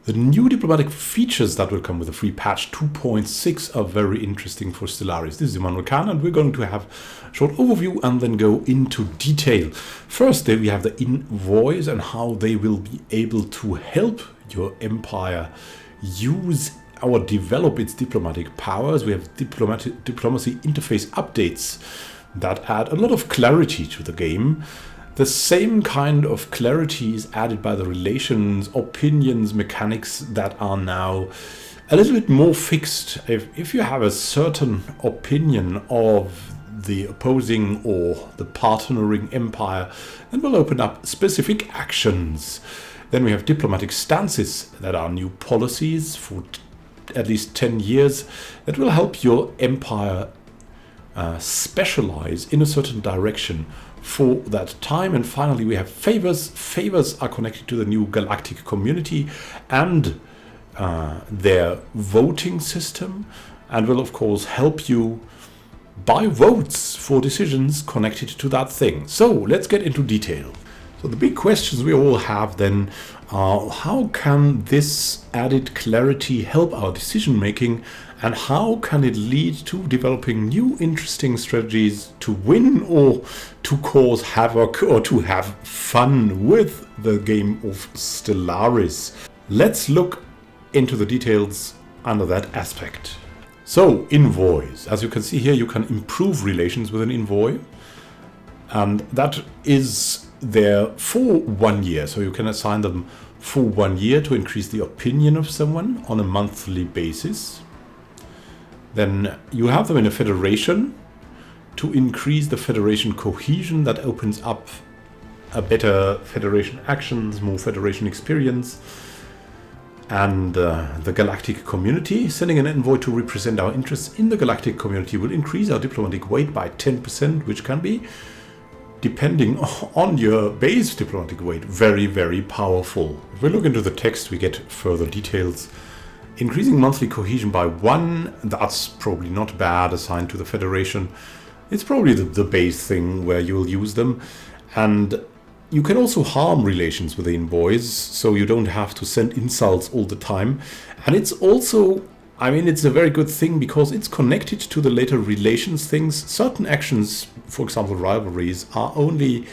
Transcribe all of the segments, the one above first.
The new diplomatic features that will come with the free patch 2.6 are very interesting for Stellaris. This is Immanuel, and we're going to have a short overview and then go into detail. First, we have the envoys and how they will be able to help your empire use or develop its diplomatic powers. We have diplomacy interface updates that add a lot of clarity to the game. The same kind of clarity is added by the relations, opinions, mechanics that are now a little bit more fixed. If you have a certain opinion of the opposing or the partnering empire, then we'll open up specific actions. Then we have diplomatic stances that are new policies for at least 10 years that will help your empire specialize in a certain direction for that time. And finally, we have favors. Favors are connected to the new Galactic Community and their voting system, and will of course help you buy votes for decisions connected to that thing. So let's get into detail. So the big questions we all have then are, how can this added clarity help our decision making, and how can it lead to developing new interesting strategies to win or to cause havoc or to have fun with the game of Stellaris? Let's look into the details under that aspect. So, envoys. As you can see here, you can improve relations with an envoy, and that is there for 1 year. So you can assign them for 1 year to increase the opinion of someone on a monthly basis. Then you have them in a federation to increase the federation cohesion. That opens up a better federation actions, more federation experience. And the Galactic Community, sending an envoy to represent our interests in the Galactic Community will increase our diplomatic weight by 10%, which can be, depending on your base diplomatic weight, very, very powerful. If we look into the text, we get further details. Increasing monthly cohesion by 1, that's probably not bad, assigned to the Federation. It's probably the base thing where you'll use them. And you can also harm relations with the envoys, so you don't have to send insults all the time. And it's also, I mean, it's a very good thing because it's connected to the later relations things. Certain actions, for example, rivalries, are only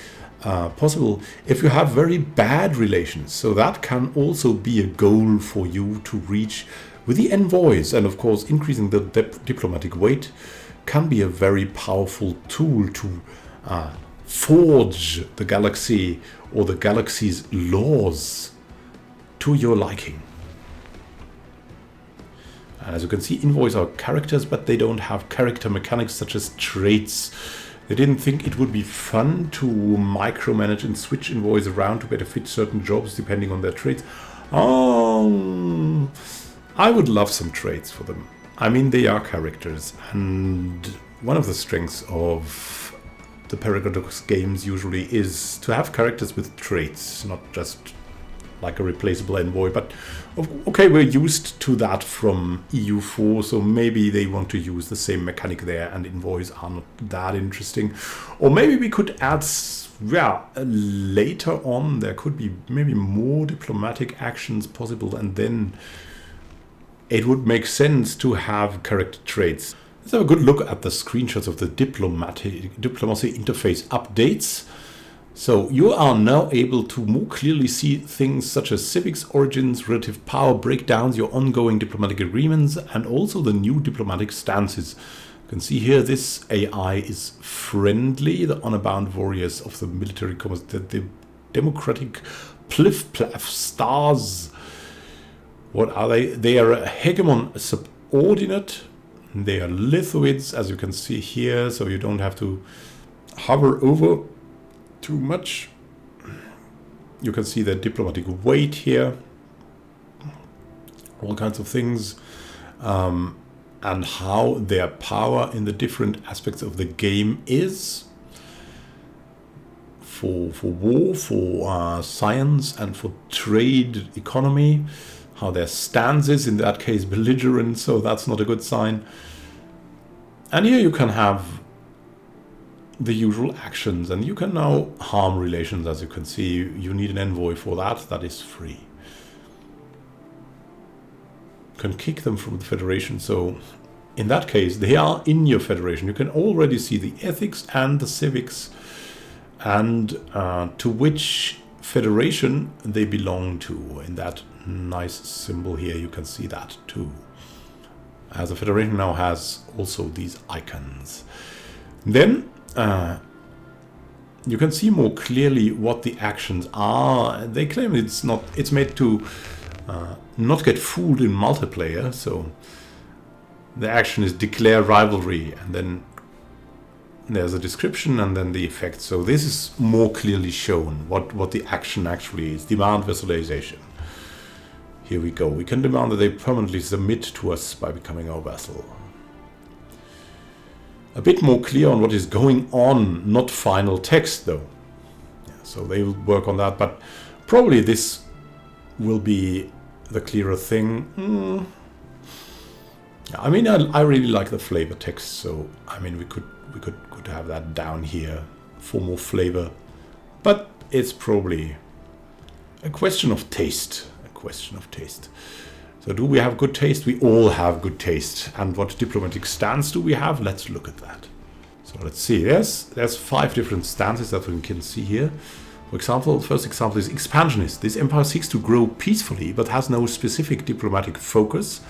possible if you have very bad relations. So that can also be a goal for you to reach with the envoys. And of course, increasing the diplomatic weight can be a very powerful tool to forge the galaxy or the galaxy's laws to your liking. As you can see, envoys are characters, but they don't have character mechanics such as traits. They didn't think it would be fun to micromanage and switch envoys around to better fit certain jobs depending on their traits. Oh, I would love some traits for them. I mean, they are characters, and one of the strengths of the Paradox games usually is to have characters with traits, not just like a replaceable envoy. But okay, we're used to that from EU4, so maybe they want to use the same mechanic there, and envoys are not that interesting. Or maybe we could add, later on there could be maybe more diplomatic actions possible, and then it would make sense to have character traits. Let's have a good look at the screenshots of the diplomacy interface updates. So you are now able to more clearly see things such as civics, origins, relative power, breakdowns, your ongoing diplomatic agreements, and also the new diplomatic stances. You can see here this AI is friendly, the honor-bound warriors of the military commerce, the democratic pliff-plaff stars. What are they? They are a hegemon subordinate. They are lithoids, as you can see here, so you don't have to hover over too much. You can see the diplomatic weight here, all kinds of things, and how their power in the different aspects of the game is for war, for science, and for trade economy. How their stance is, in that case belligerent, so that's not a good sign. And here you can have the usual actions, and you can now harm relations. As you can see, you need an envoy for that. That is free. can kick them from the Federation. So in that case, they are in your Federation. You can already see the ethics and the civics and to which Federation they belong to. In that nice symbol here, you can see that too. As the Federation now has also these icons. Then you can see more clearly what the actions are. They claim it's made to not get fooled in multiplayer. So the action is declare rivalry, and then there's a description and then the effect. So this is more clearly shown what the action actually is. Demand vassalization. Here we go. We can demand that they permanently submit to us by becoming our vassal. A bit more clear on what is going on, not final text though. Yeah, so they will work on that, but probably this will be the clearer thing. I mean, I really like the flavor text, so I mean we could have that down here for more flavor, but it's probably a question of taste. So do we have good taste? We all have good taste. And what diplomatic stance do we have? Let's look at that. So let's see. There's 5 different stances that we can see here. For example, the first example is expansionist. This empire seeks to grow peacefully but has no specific diplomatic focus,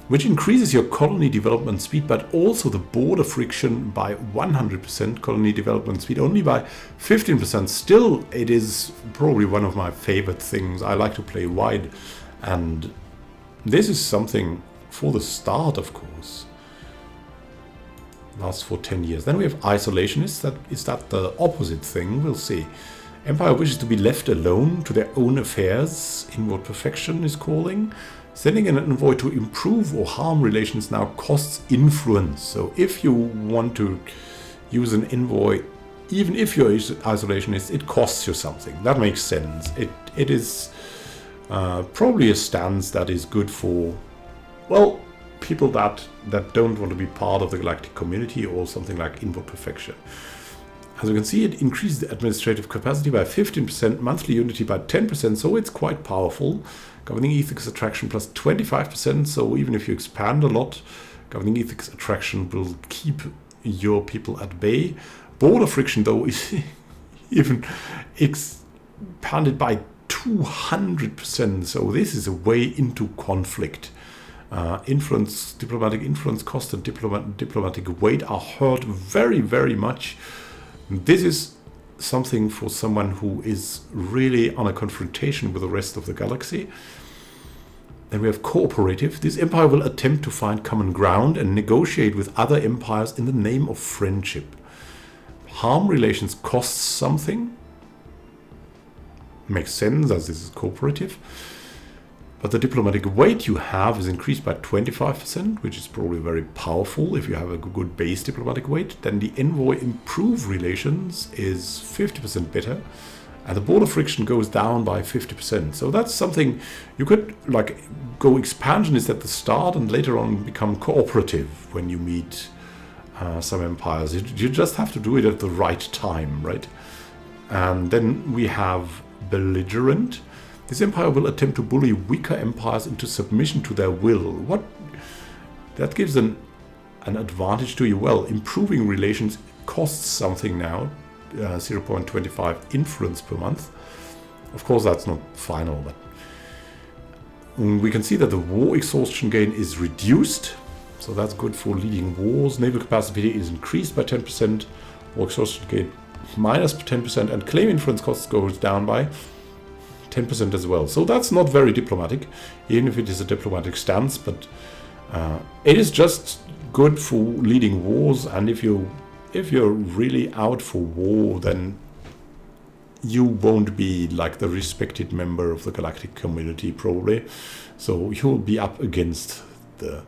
which increases your colony development speed, but also the border friction by 100%, colony development speed only by 15%. Still, it is probably one of my favorite things. I like to play wide, and this is something for the start, of course. Lasts for 10 years. Then we have isolationists. Is that the opposite thing? We'll see. Empire wishes to be left alone to their own affairs. Inward perfection is calling. Sending an envoy to improve or harm relations now costs influence. So if you want to use an envoy, even if you're isolationist, it costs you something. That makes sense. It is probably a stance that is good for, well, people that don't want to be part of the Galactic Community or something like inward perfection. As you can see, it increases the administrative capacity by 15%, monthly unity by 10%, so it's quite powerful. Governing ethics attraction plus 25%, so even if you expand a lot, governing ethics attraction will keep your people at bay. Border friction, though, is even expanded by 200%, so this is a way into conflict. Influence, diplomatic influence cost and diplomatic weight are hurt very, very much. This is something for someone who is really on a confrontation with the rest of the galaxy. Then we have cooperative. This empire will attempt to find common ground and negotiate with other empires in the name of friendship. Harm relations costs something. Makes sense as this is cooperative. But the diplomatic weight you have is increased by 25%, which is probably very powerful if you have a good base diplomatic weight. Then the envoy improve relations is 50% better. And the border friction goes down by 50%. So that's something you could like go expansionist at the start and later on become cooperative when you meet some empires. You just have to do it at the right time, right? And then we have belligerent. This empire will attempt to bully weaker empires into submission to their will. What? That gives an advantage to you. Well, improving relations costs something now. 0.25 influence per month. Of course, that's not final, but we can see that the war exhaustion gain is reduced. So that's good for leading wars. Naval capacity is increased by 10%. War exhaustion gain minus 10%. And claim influence costs goes down by 10% as well. So that's not very diplomatic, even if it is a diplomatic stance, but it is just good for leading wars. And if you're really out for war, then you won't be like the respected member of the Galactic Community probably. So you'll be up against the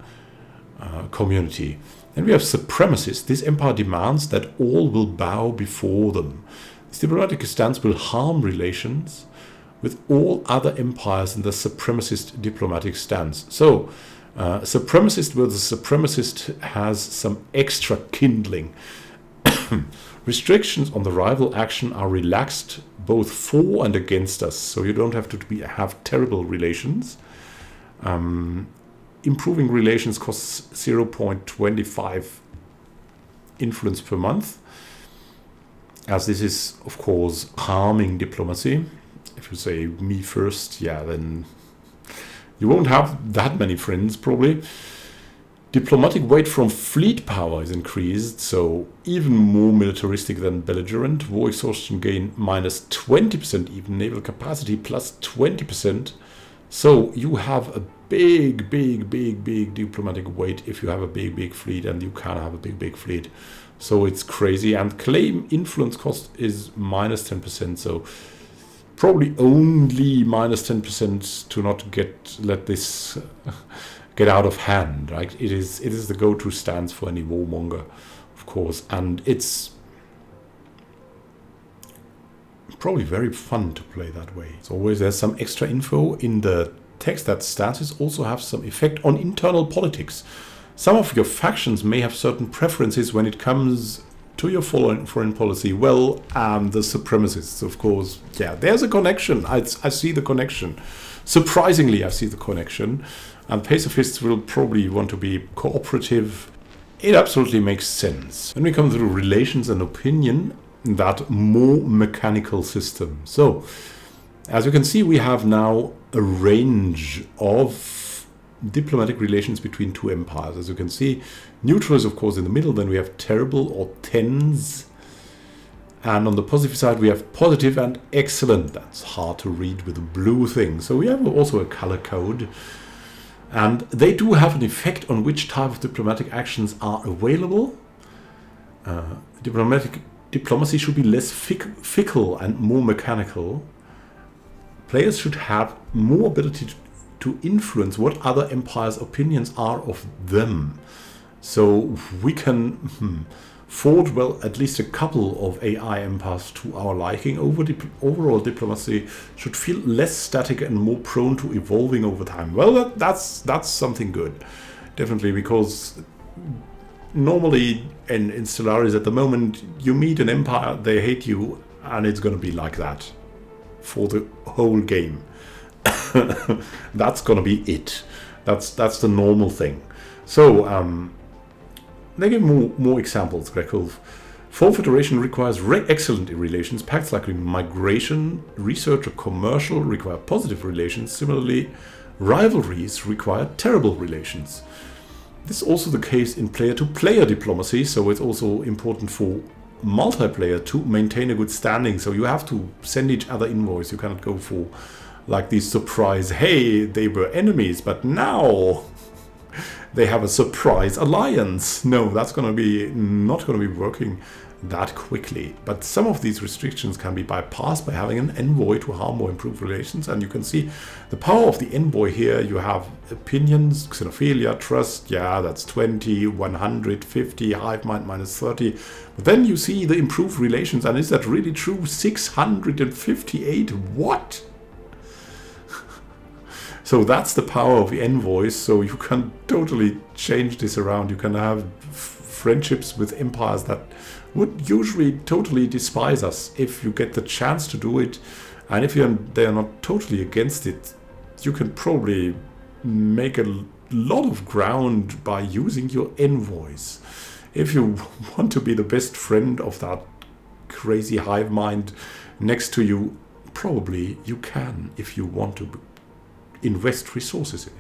community. Then we have supremacists. This empire demands that all will bow before them. This diplomatic stance will harm relations with all other empires in the supremacist diplomatic stance. So, supremacist where the supremacist has some extra kindling. Restrictions on the rival action are relaxed both for and against us, so you don't have to have terrible relations. improving relations costs 0.25 influence per month, as this is, of course, harming diplomacy. If you say me first, yeah, then you won't have that many friends, probably. Diplomatic weight from fleet power is increased, so even more militaristic than belligerent. War exhaustion gain minus 20%, even naval capacity plus 20%. So you have a big diplomatic weight if you have a big fleet, and you can have a big fleet. So it's crazy. And claim influence cost is minus 10%, so probably only minus 10% to not let this get out of hand, right? It is the go-to stance for any warmonger, of course, and it's probably very fun to play that way. As always, there's some extra info in the text that stances also have some effect on internal politics. Some of your factions may have certain preferences when it comes to your foreign policy. Well, the supremacists, of course, yeah, there's a connection. I see the connection. Surprisingly, I see the connection. And pacifists will probably want to be cooperative. It absolutely makes sense. When we come to relations and opinion, that more mechanical system. So, as you can see, we have now a range of diplomatic relations between two empires. As you can see, neutral is, of course, in the middle. Then we have terrible or tens. And on the positive side, we have positive and excellent. That's hard to read with a blue thing. So we have also a color code. And they do have an effect on which type of diplomatic actions are available. Diplomacy should be less fickle and more mechanical. Players should have more ability to influence what other empires' opinions are of them. So we can forge, well, at least a couple of AI empires to our liking. Overall diplomacy should feel less static and more prone to evolving over time. Well, that's something good, definitely, because normally in Stellaris at the moment, you meet an empire, they hate you, and it's going to be like that for the whole game. That's going to be it. That's the normal thing. So, they give more examples. Greco. For Federation requires excellent relations. Pacts like migration, research, or commercial require positive relations. Similarly, rivalries require terrible relations. This is also the case in player-to-player diplomacy, so it's also important for multiplayer to maintain a good standing. So you have to send each other envoys. You cannot go for like these surprise, hey, they were enemies, but now they have a surprise alliance. No, that's not going to be working that quickly. But some of these restrictions can be bypassed by having an envoy to harm or improve relations. And you can see the power of the envoy here. You have opinions, xenophilia, trust. Yeah, that's 20, 150, hive mind minus 30. But then you see the improved relations. And is that really true? 658. What? So that's the power of the envoys. So you can totally change this around. You can have friendships with empires that would usually totally despise us. If you get the chance to do it, and if they are not totally against it, you can probably make a lot of ground by using your envoys. If you want to be the best friend of that crazy hive mind next to you, probably you can if you want to invest resources in it.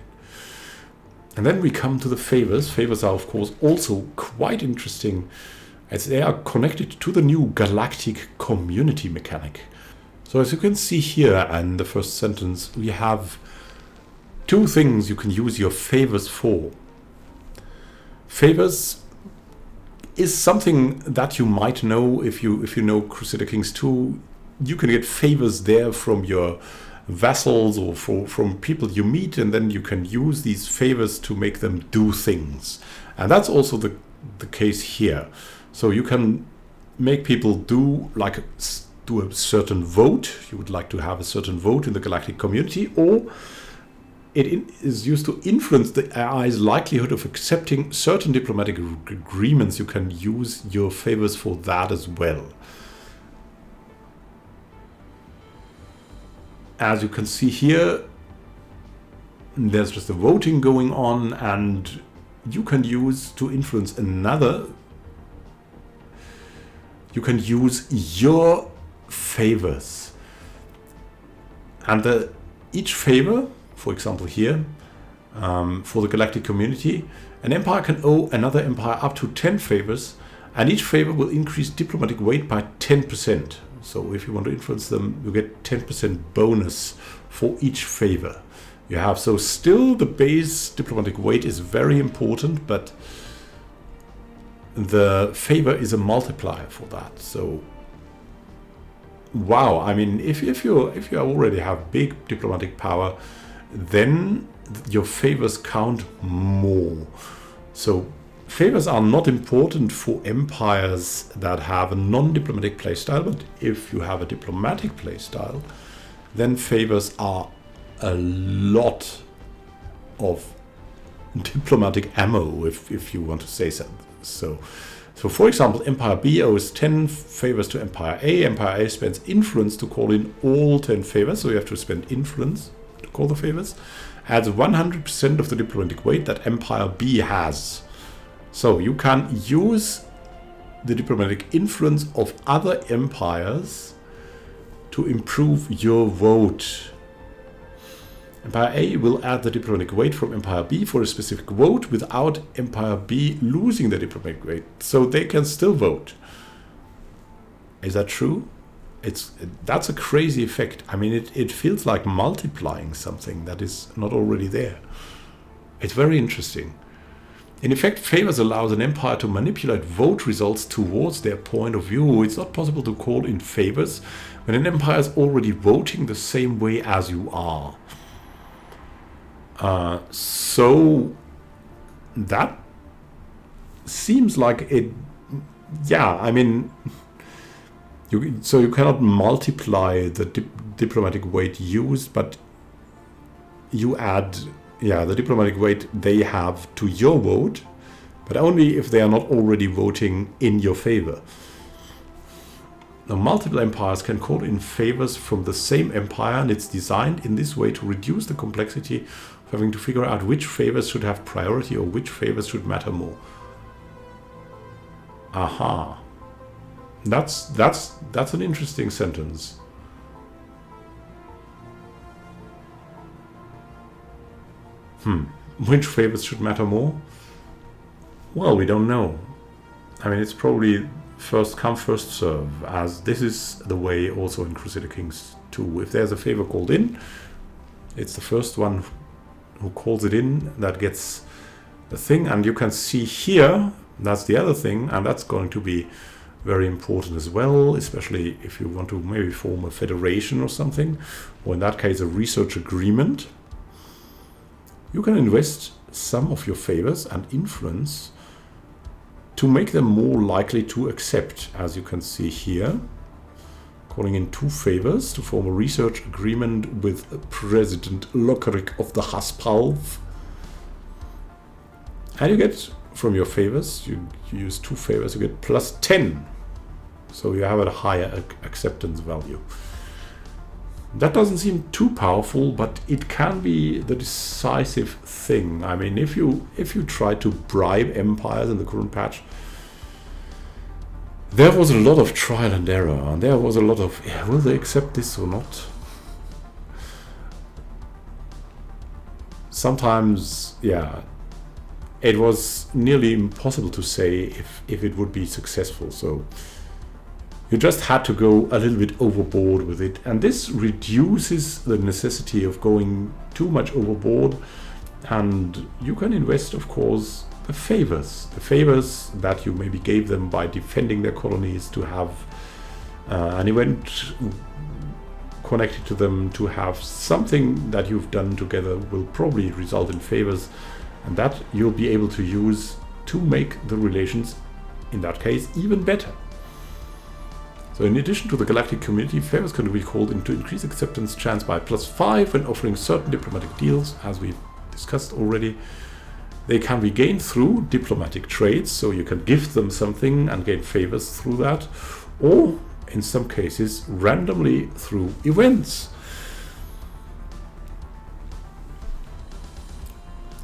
And then we come to the favors. Favors are, of course, also quite interesting as they are connected to the new Galactic Community mechanic. So as you can see here in the first sentence, we have two things you can use your favors for. Favors is something that you might know if you know Crusader Kings 2. You can get favors there from your vassals or from people you meet, and then you can use these favors to make them do things. And that's also the case here. So you can make people do a certain vote. You would like to have a certain vote in the Galactic Community, or it is used to influence the AI's likelihood of accepting certain diplomatic agreements. You can use your favors for that as well. As you can see here, there's just a voting going on, and you can use to influence another. You can use your favors, and each favor, for example here, for the Galactic Community, an empire can owe another empire up to 10 favors, and each favor will increase diplomatic weight by 10%. So if you want to influence them, you get 10% bonus for each favor you have. So still the base diplomatic weight is very important, but the favor is a multiplier for that. So wow, I mean, if you already have big diplomatic power, then your favors count more. So favors are not important for empires that have a non-diplomatic playstyle, but if you have a diplomatic playstyle, then favors are a lot of diplomatic ammo, if you want to say so. So for example, Empire B owes 10 favors to Empire A. Empire A spends influence to call in all 10 favors, so you have to spend influence to call the favors. Adds 100% of the diplomatic weight that Empire B has. So you can use the diplomatic influence of other empires to improve your vote. Empire A will add the diplomatic weight from Empire B for a specific vote without Empire B losing the diplomatic weight. So they can still vote. Is that true? That's a crazy effect. I mean, it feels like multiplying something that is not already there. It's very interesting. In effect, favors allows an empire to manipulate vote results towards their point of view. It's not possible to call in favors when an empire is already voting the same way as you are. So that seems like it. Yeah, I mean, you cannot multiply the diplomatic weight used, but you add, the diplomatic weight they have to your vote, but only if they are not already voting in your favor. Now, multiple empires can call in favors from the same empire, and it's designed in this way to reduce the complexity of having to figure out which favors should have priority or which favors should matter more. Aha. That's an interesting sentence. Which favors should matter more? Well, we don't know. I mean, it's probably first come, first serve, as this is the way also in Crusader Kings 2. If there's a favor called in, it's the first one who calls it in that gets the thing. And you can see here, that's the other thing, and that's going to be very important as well, especially if you want to maybe form a federation or something, or in that case a research agreement. You can invest some of your favors and influence to make them more likely to accept, as you can see here. Calling in 2 favors to form a research agreement with President Lokaric of the Haspalv. And you get, from your favors, you use 2 favors, you get plus 10. So you have a higher acceptance value. That doesn't seem too powerful, but it can be the decisive thing. I mean, if you try to bribe empires in the current patch, there was a lot of trial and error, and there was a lot of, will they accept this or not? Sometimes, it was nearly impossible to say if it would be successful. So you just had to go a little bit overboard with it, and this reduces the necessity of going too much overboard. And you can invest, of course, the favors that you maybe gave them by defending their colonies, to have an event connected to them, to have something that you've done together will probably result in favors, and that you'll be able to use to make the relations, in that case, even better. So in addition to the Galactic Community, favors can be called in to increase acceptance chance by +5 when offering certain diplomatic deals, as we discussed already. They can be gained through diplomatic trades, so you can give them something and gain favors through that, or in some cases randomly through events.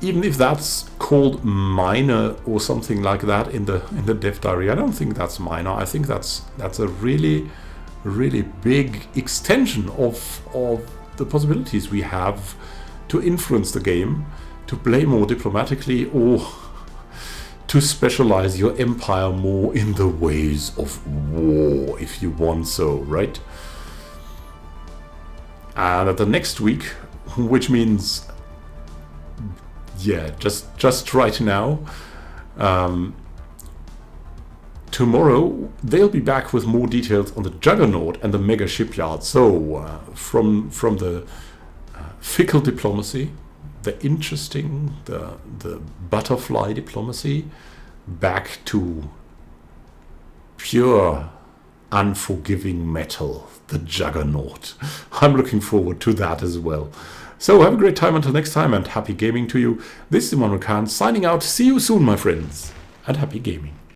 even if that's called minor or something like that in the dev diary, I don't think that's minor. I think that's a really big extension of the possibilities we have to influence the game, to play more diplomatically, or to specialize your empire more in the ways of war, if you want so, right? And at the next week, which means, yeah, just right now, tomorrow they'll be back with more details on the Juggernaut and the Mega Shipyard. So from the fickle diplomacy, the interesting, the butterfly diplomacy, back to pure unforgiving metal, the Juggernaut. I'm looking forward to that as well. So have a great time until next time, and happy gaming to you. This is Immanuel signing out. See you soon, my friends, and happy gaming.